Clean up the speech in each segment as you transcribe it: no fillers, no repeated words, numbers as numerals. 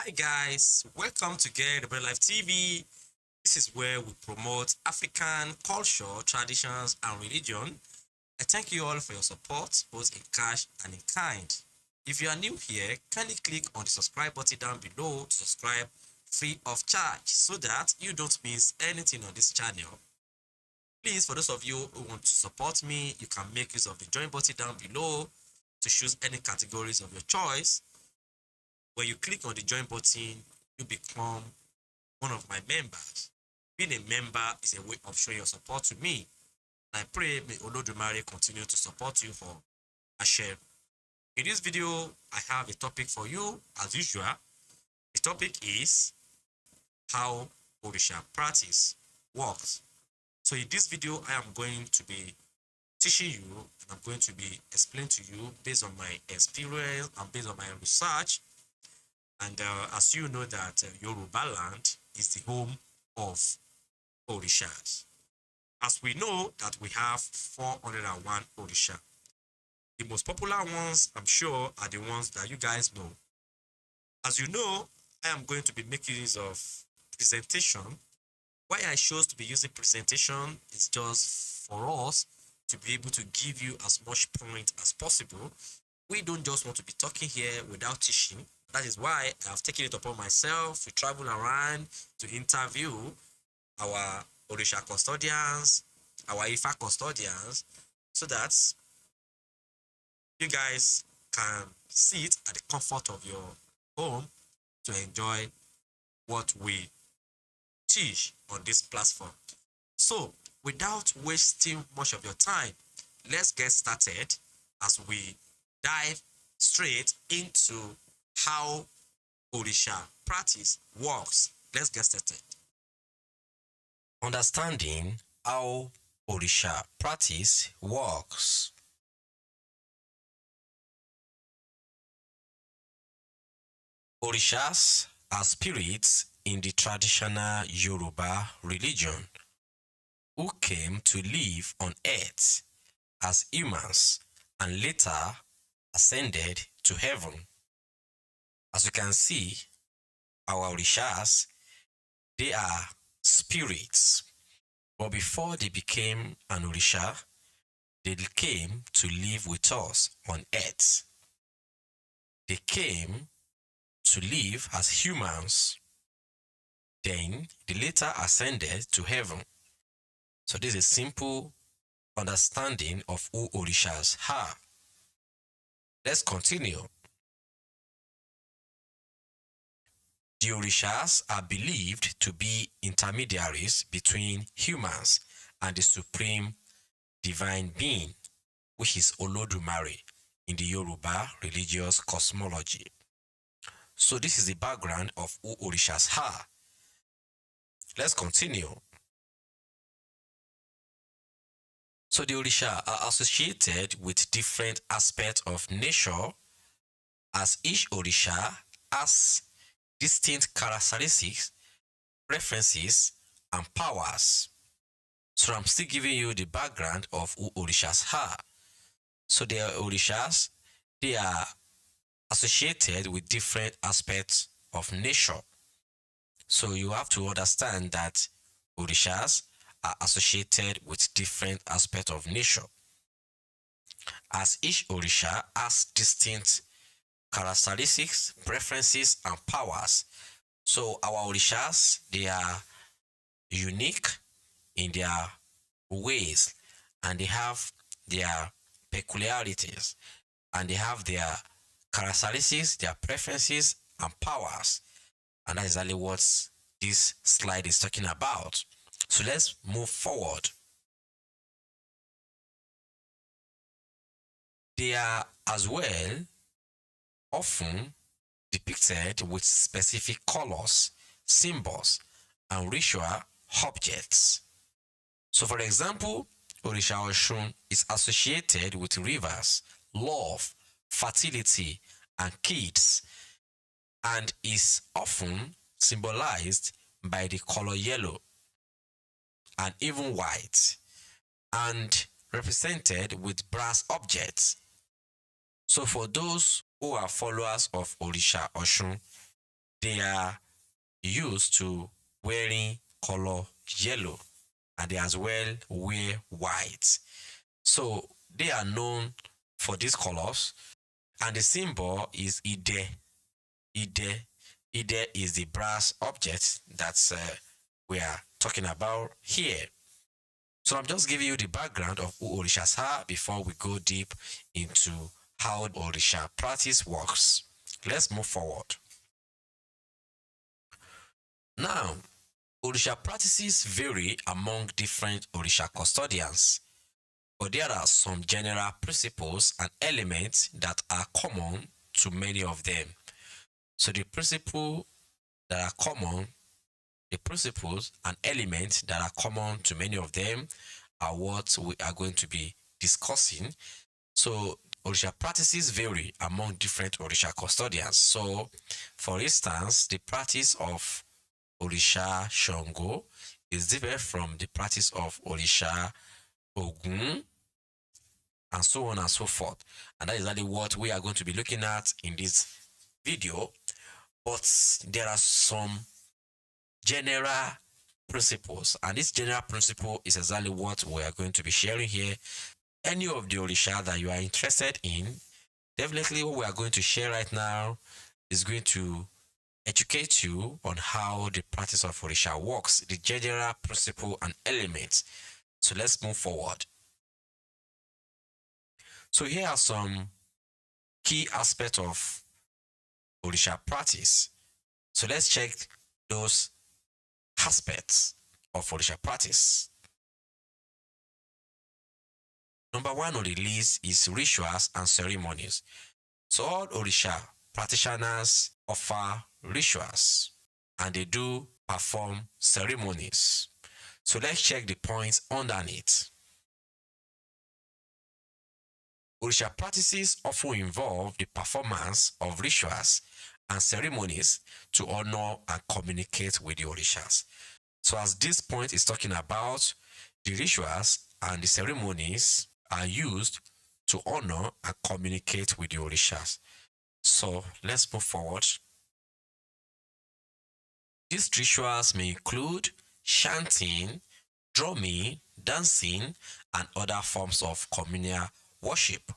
Hi guys, welcome to Get About Life TV. This is where we promote African culture, traditions, and religion. I thank you all for your support, both in cash and in kind. If you are new here, kindly click on the subscribe button down below to subscribe free of charge so that you don't miss anything on this channel. Please, for those of you who want to support me, you can make use of the join button down below to choose any categories of your choice. When you click on the join button, you become one of my members. Being a member is a way of showing your support to me. I pray may Olodumare continue to support you for a share. In this video, I have a topic for you as usual. The topic is how Orisha practice works. So in this video, I am going to be teaching you and I'm going to be explaining to you based on my experience and based on my research. And as you know that Yorubaland is the home of Orishas. As we know that we have 401 Orisha. The most popular ones, I'm sure, are the ones that you guys know. As you know, I am going to be making use of presentation. Why I chose to be using presentation is just for us to be able to give you as much point as possible. We don't just want to be talking here without teaching. That is why I have taken it upon myself to travel around to interview our Orisha custodians, our Ifa custodians, so that you guys can sit at the comfort of your home to enjoy what we teach on this platform. So, without wasting much of your time, let's get started as we dive straight into how Orisha practice works. Let's get started. Understanding how Orisha practice works. Orishas are spirits in the traditional Yoruba religion who came to live on earth as humans and later ascended to heaven. As you can see, our Orishas, they are spirits. But before they became an Orisha, they came to live with us on earth. They came to live as humans. Then they later ascended to heaven. So this is a simple understanding of who Orishas are. Let's continue. The Orishas are believed to be intermediaries between humans and the supreme divine being, which is Olodumare in the Yoruba religious cosmology. So this is the background of who Orishas are. Let's continue. So the Orisha are associated with different aspects of nature, as each Orisha has distinct characteristics, preferences, and powers. So I'm still giving you the background of who Orishas are. So they are Orishas, they are associated with different aspects of nature. So you have to understand that Orishas are associated with different aspects of nature, as each Orisha has distinct characteristics, preferences, and powers. So our Orishas, they are unique in their ways, and they have their peculiarities, and they have their characteristics, their preferences, and powers. And that is exactly what this slide is talking about. So let's move forward. They are as well often depicted with specific colors, symbols, and ritual objects. So for example, Orisha Oshun is associated with rivers, love, fertility, and kids, and is often symbolized by the color yellow and even white, and represented with brass objects. So for those who are followers of Orisha Oshun, they are used to wearing color yellow, and they as well wear white. So they are known for these colors, and the symbol is Ide. Ide. Ide is the brass object that we are talking about here. So I'm just giving you the background of who Orishas are before we go deep into how Orisha practice works. Let's move forward. Now, Orisha practices vary among different Orisha custodians, but there are some general principles and elements that are common to many of them. So the principles and elements that are common to many of them are what we are going to be discussing. So Orisha practices vary among different Orisha custodians. So, for instance, the practice of Orisha Shango is different from the practice of Orisha Ogun, and so on and so forth. And that is exactly what we are going to be looking at in this video. But there are some general principles, and this general principle is exactly what we are going to be sharing here. Any of the Orisha that you are interested in, definitely what we are going to share right now is going to educate you on how the practice of Orisha works, the general principle and elements. So let's move forward. So here are some key aspects of Orisha practice. So let's check those aspects of Orisha practice. Number one on the list is rituals and ceremonies. So all Orisha practitioners offer rituals and they do perform ceremonies. So let's check the points underneath. Orisha practices often involve the performance of rituals and ceremonies to honor and communicate with the Orishas. So as this point is talking about, the rituals and the ceremonies are used to honor and communicate with the Orishas. So let's move forward. These rituals may include chanting, drumming, dancing, and other forms of communal worship.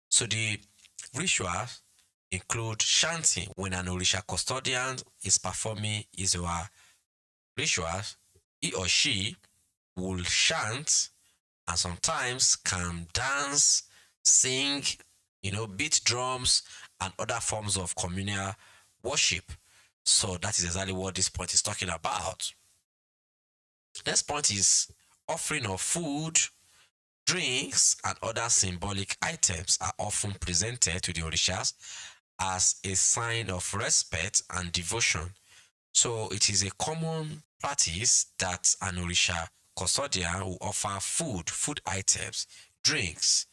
So the rituals include chanting. When an Orisha custodian is performing his or her rituals, he or she will chant and sometimes can dance, sing, beat drums and other forms of communal worship. So that is exactly what this point is talking about. Next point is offering of food, drinks, and other symbolic items are often presented to the Orishas as a sign of respect and devotion. So it is a common practice that an Orisha custodian will offer food items, drinks,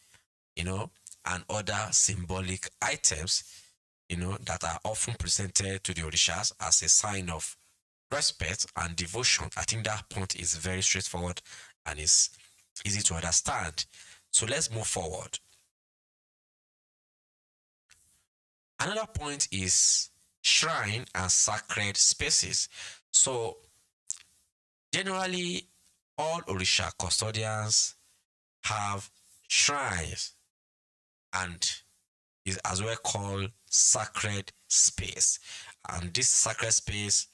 and other symbolic items, that are often presented to the Orishas as a sign of respect and devotion. I think that point is very straightforward and is easy to understand. So let's move forward. Another point is shrine and sacred spaces. So generally, all Orisha custodians have shrines and is as well called sacred space. And this sacred space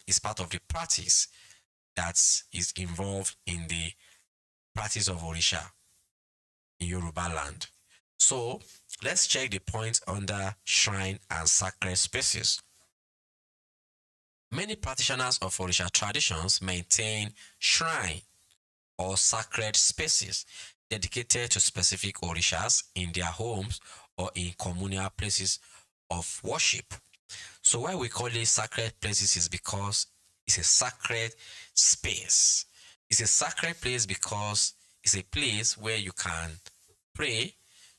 is part of the practice that is involved in the practice of Orisha in Yorubaland. So let's check the points under shrine and sacred spaces. Many practitioners of Orisha traditions maintain shrine or sacred spaces dedicated to specific Orishas in their homes or in communal places of worship. So why we call it sacred places is because it's a sacred space. It's a sacred place because it's a place where you can pray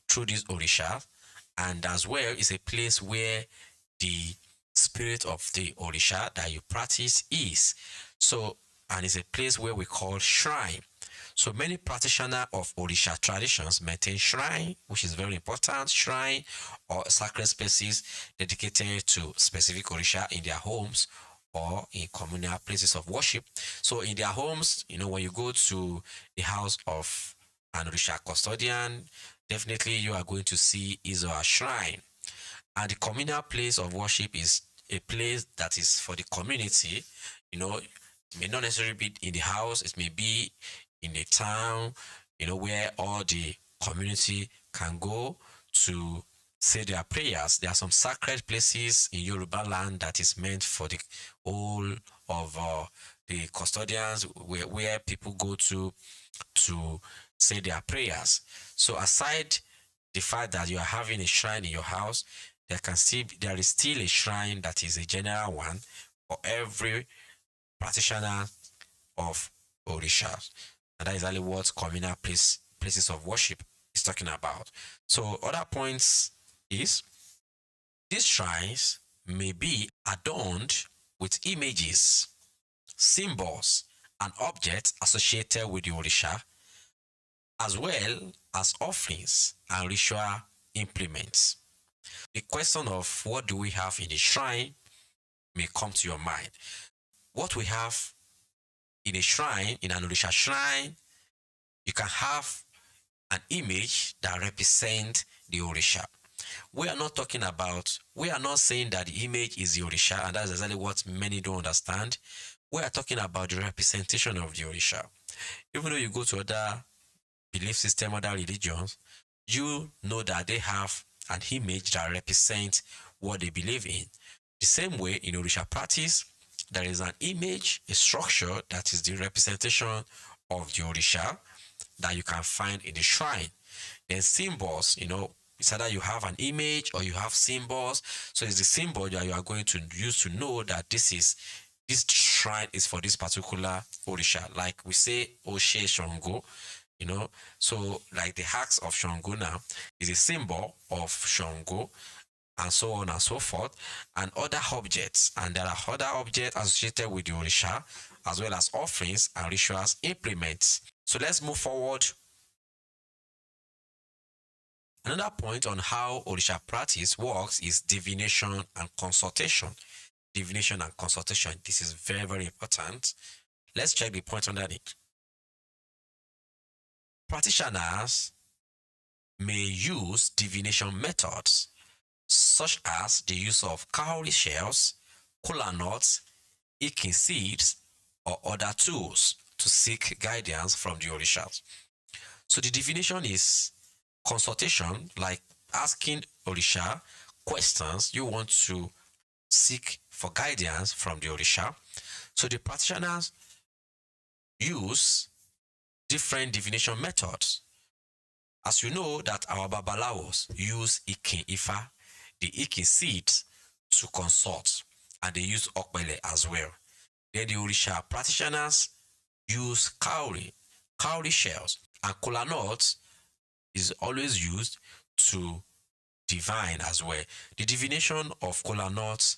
through this Orisha, and as well it's a place where the spirit of the Orisha that you practice is. So, and it's a place where we call shrine. So many practitioners of Orisha traditions maintain shrine, which is very important, shrine or sacred spaces dedicated to specific Orisha in their homes or in communal places of worship. So in their homes, when you go to the house of an Orisha custodian, definitely you are going to see his or her shrine. And the communal place of worship is a place that is for the community. It may not necessarily be in the house, it may be in a town, where all the community can go to say their prayers. There are some sacred places in Yorubaland that is meant for the whole of the custodians, where people go to say their prayers. So aside the fact that you are having a shrine in your house, there is still a shrine that is a general one for every practitioner of Orishas. And that is exactly what communal places of worship is talking about. So other points is these shrines may be adorned with images, symbols, and objects associated with the Orisha, as well as offerings and ritual implements. The question of what do we have in the shrine may come to your mind. What we have in a shrine, in an Orisha shrine, you can have an image that represents the Orisha. We are not saying that the image is the Orisha, and that's exactly what many don't understand. We are talking about the representation of the Orisha. Even though you go to other belief system, other religions, you know that they have an image that represents what they believe in. The same way in Orisha practice, there is an image, a structure that is the representation of the Orisha that you can find in the shrine. Then symbols, it's either you have an image or you have symbols. So it's the symbol that you are going to use to know that this shrine is for this particular Orisha. Like we say Oshe Shango, so like the axe of Shango now is a symbol of Shango, and so on and so forth, and other objects. And there are other objects associated with the Orisha, as well as offerings and rituals implements. So let's move forward. Another point on how Orisha practice works is divination and consultation. Divination and consultation. This is very, very important. Let's check the point under it. Practitioners may use divination methods such as the use of cowrie shells, kola nuts, ikin seeds, or other tools to seek guidance from the Orishas. So the divination is consultation, like asking Orisha questions you want to seek for guidance from the Orisha. So the practitioners use different divination methods. As you know that our Babalawos use Ikin Ifa, the Ikin seeds, to consult, and they use Okbele as well. Then the Orisha practitioners use cowrie shells, and kola nuts is always used to divine as well. The divination of kola nuts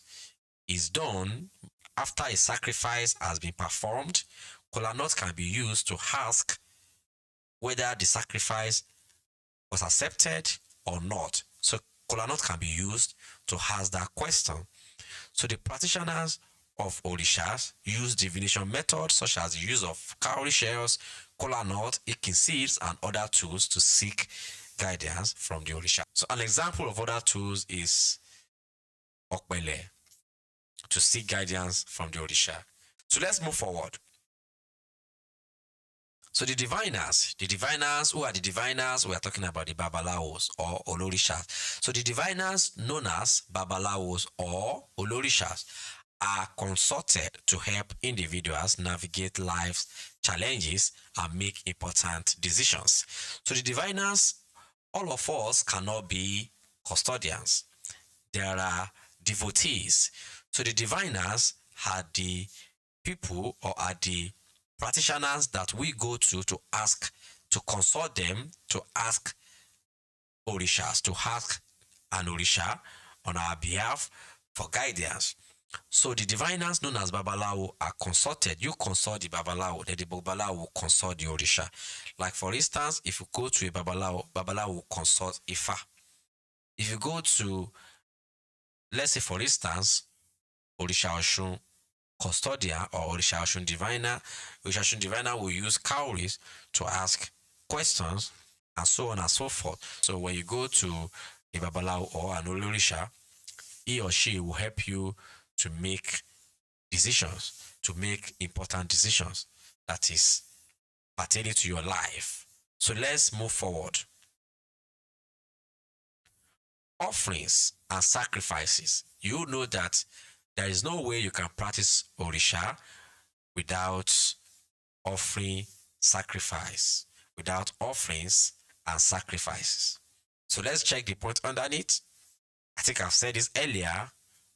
is done after a sacrifice has been performed. Kola nuts can be used to ask whether the sacrifice was accepted or not. So kola nut can be used to ask that question. So the practitioners of Orishas use divination methods such as the use of cowrie shells, kola nut, ikin seeds, and other tools to seek guidance from the Orisha. So an example of other tools is Okbele, to seek guidance from the Orisha. So let's move forward. So the diviners, who are the diviners? We are talking about the Babalawos or Olorishas. So the diviners known as Babalawos or Olorishas are consulted to help individuals navigate life's challenges and make important decisions. So the diviners, all of us cannot be custodians. There are devotees. So the diviners are the people or are the practitioners that we go to ask, to consult them, to ask Orishas, to ask an Orisha on our behalf for guidance. So the diviners known as Babalawo are consulted. You consult the Babalawo, then the Babalawo will consult the Orisha. Like for instance, if you go to a Babalawo, Babalawo will consult Ifa. If you go to, let's say for instance, Orisha Oshun custodian or Orisha Oshun diviner will use cowries to ask questions and so on and so forth. So when you go to a Babalawo or an Orisha, he or she will help you to make decisions, to make important decisions that is pertaining to your life. So let's move forward. Offerings and sacrifices. You know that there is no way you can practice Orisha without offering sacrifice, without offerings and sacrifices. So let's check the point underneath. I think I've said this earlier.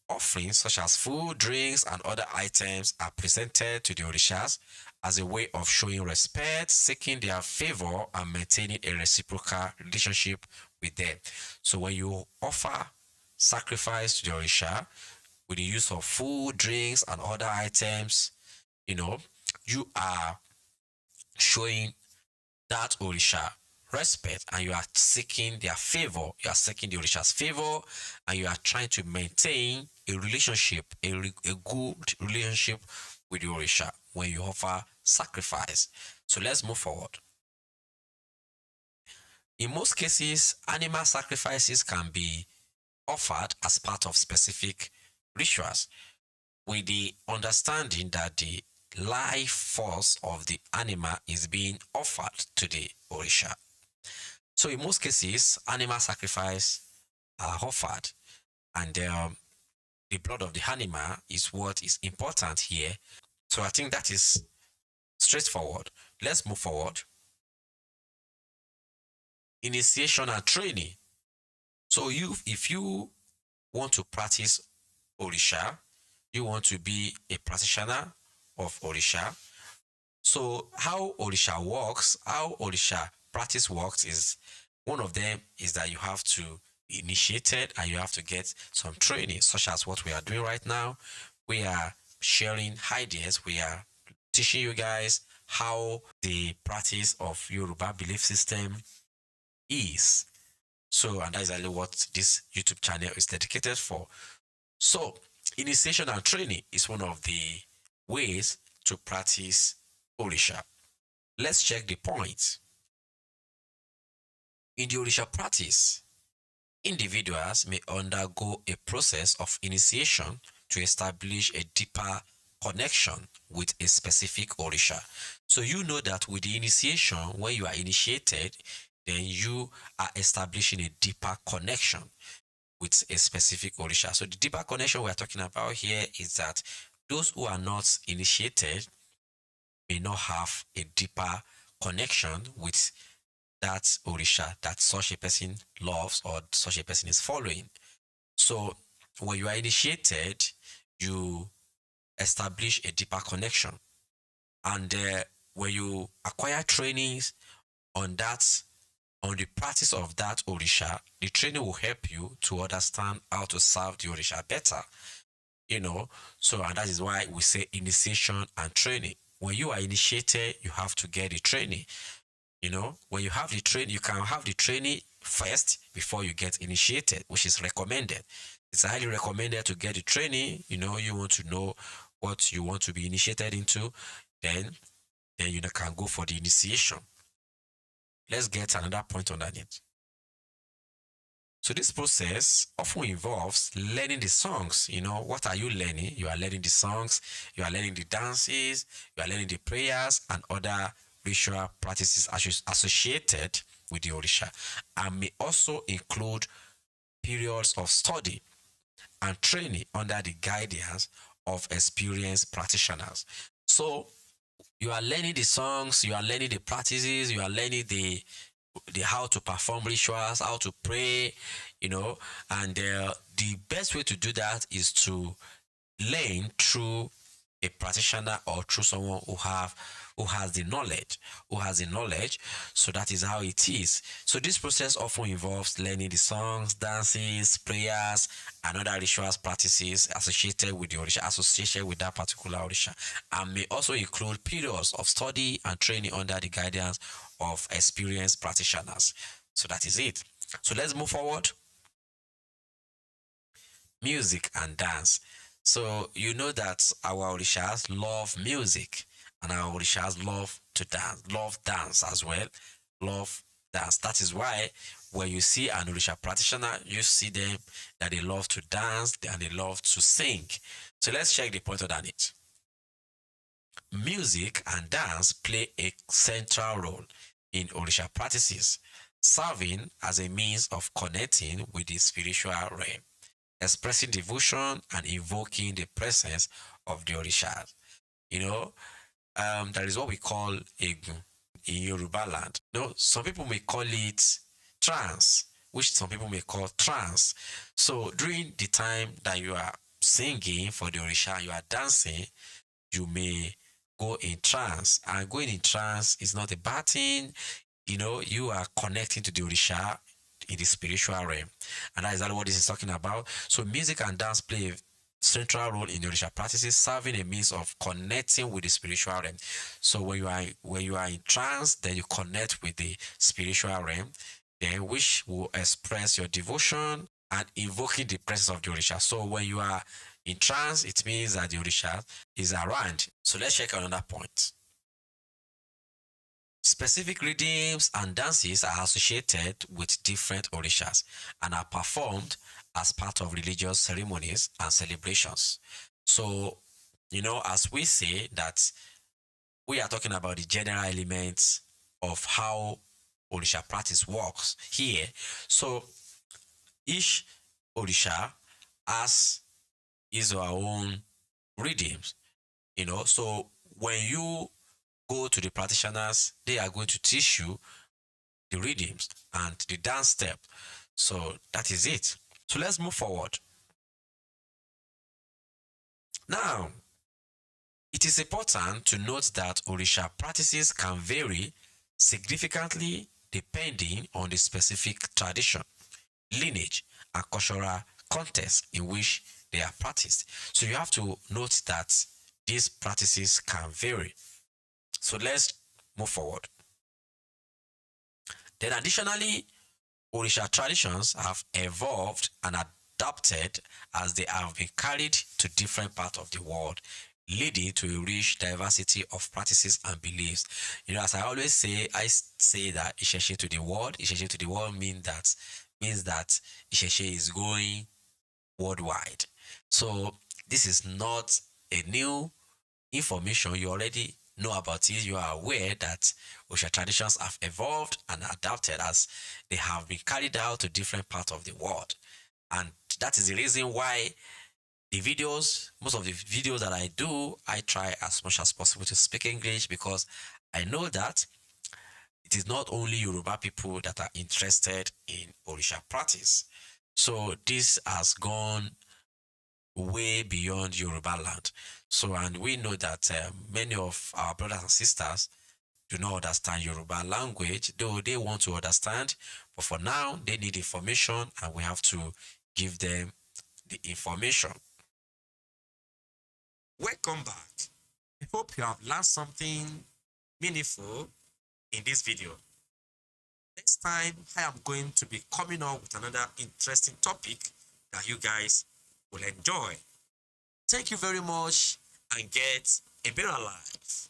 Offerings such as food, drinks, and other items are presented to the Orishas as a way of showing respect, seeking their favor, and maintaining a reciprocal relationship with them. So when you offer sacrifice to the Orisha with the use of food, drinks, and other items, you are showing that Orisha respect and you are seeking their favor. You are seeking the Orisha's favor and you are trying to maintain a relationship, a good relationship with the Orisha when you offer sacrifice. So let's move forward. In most cases, animal sacrifices can be offered as part of specific rituals with the understanding that the life force of the animal is being offered to the Orisha. So in most cases, animal sacrifice are offered and the blood of the animal is what is important here. So I think that is straightforward. Let's move forward. Initiation and training. So if you want to practice Orisha, you want to be a practitioner of Orisha. So how Orisha works, how Orisha practice works is one of them is that you have to be initiated and you have to get some training, such as what we are doing right now. We are sharing ideas. We are teaching you guys how the practice of Yoruba belief system is. So, and that is exactly what this YouTube channel is dedicated for. So, initiation and training is one of the ways to practice Orisha. Let's check the points. In the Orisha practice, individuals may undergo a process of initiation to establish a deeper connection with a specific Orisha. So you know that with the initiation, when you are initiated, then you are establishing a deeper connection with a specific Orisha. So the deeper connection we are talking about here is that those who are not initiated may not have a deeper connection with that Orisha that such a person loves or such a person is following. So when you are initiated, you establish a deeper connection. And when you acquire trainings on the practice of that Orisha, the training will help you to understand how to serve the Orisha better. So and that is why we say initiation and training. When you are initiated, you have to get the training. When you have the training, you can have the training first before you get initiated, which is recommended. It's highly recommended to get the training. You want to know what you want to be initiated into, then you can go for the initiation. Let's get another point underneath. So this process often involves learning the songs. What are you learning? You are learning the songs, you are learning the dances, you are learning the prayers and other ritual practices associated with the Orisha, and may also include periods of study and training under the guidance of experienced practitioners. So you are learning the songs, you are learning the practices, you are learning the how to perform rituals, how to pray, and the best way to do that is to learn through a practitioner or through someone who has the knowledge, So that is how it is. So this process often involves learning the songs, dances, prayers, and other ritual practices associated with the Orisha, associated with that particular Orisha, and may also include periods of study and training under the guidance of experienced practitioners. So that is it. So let's move forward. Music and dance. So you know that our Orishas love music and our Orishas love dance as well, love dance. That is why when you see an Orisha practitioner, you see them that they love to dance and they love to sing. So let's check the point on it. Music and dance play a central role in Orisha practices, serving as a means of connecting with the spiritual realm, expressing devotion and invoking the presence of the Orishas. You know, that is what we call Egun in Yorubaland. Some people may call it trance, which some people may call trance. So during the time that you are singing for the Orisha, you are dancing, you may go in trance. And going in trance is not a bad thing. You are connecting to the Orisha in the spiritual realm. And that is exactly what this is talking about. So music and dance play a central role in the Orisha practices, serving a means of connecting with the spiritual realm. So when you are in trance, then you connect with the spiritual realm, then which will express your devotion and invoking the presence of the Orisha. So when you are in trance, it means that the Orisha is around. So let's check another point. Specific rhythms and dances are associated with different Orishas and are performed as part of religious ceremonies and celebrations. So, as we say that we are talking about the general elements of how Orisha practice works here. So, each Orisha has his or her own rhythms, So, when you go to the practitioners, they are going to teach you the rhythms and the dance step. So that is it. So let's move forward. Now, it is important to note that Orisha practices can vary significantly depending on the specific tradition, lineage, and cultural context in which they are practiced. So you have to note that these practices can vary. So let's move forward. Then additionally, Orisha traditions have evolved and adapted as they have been carried to different parts of the world, leading to a rich diversity of practices and beliefs. As I always say, I say that Isheshe to the world means that Isheshe is going worldwide. So this is not a new information. You already know about it. You are aware that Orisha traditions have evolved and adapted as they have been carried out to different parts of the world. And that is the reason why most of the videos that I do, I try as much as possible to speak English, because I know that it is not only Yoruba people that are interested in Orisha practice. So this has gone way beyond Yorubaland. So, and we know that many of our brothers and sisters do not understand Yoruba language, though they want to understand. But for now, they need information, and we have to give them the information. Welcome back. I hope you have learned something meaningful in this video. Next time, I am going to be coming up with another interesting topic that you guys will enjoy. Thank you very much and get a better life.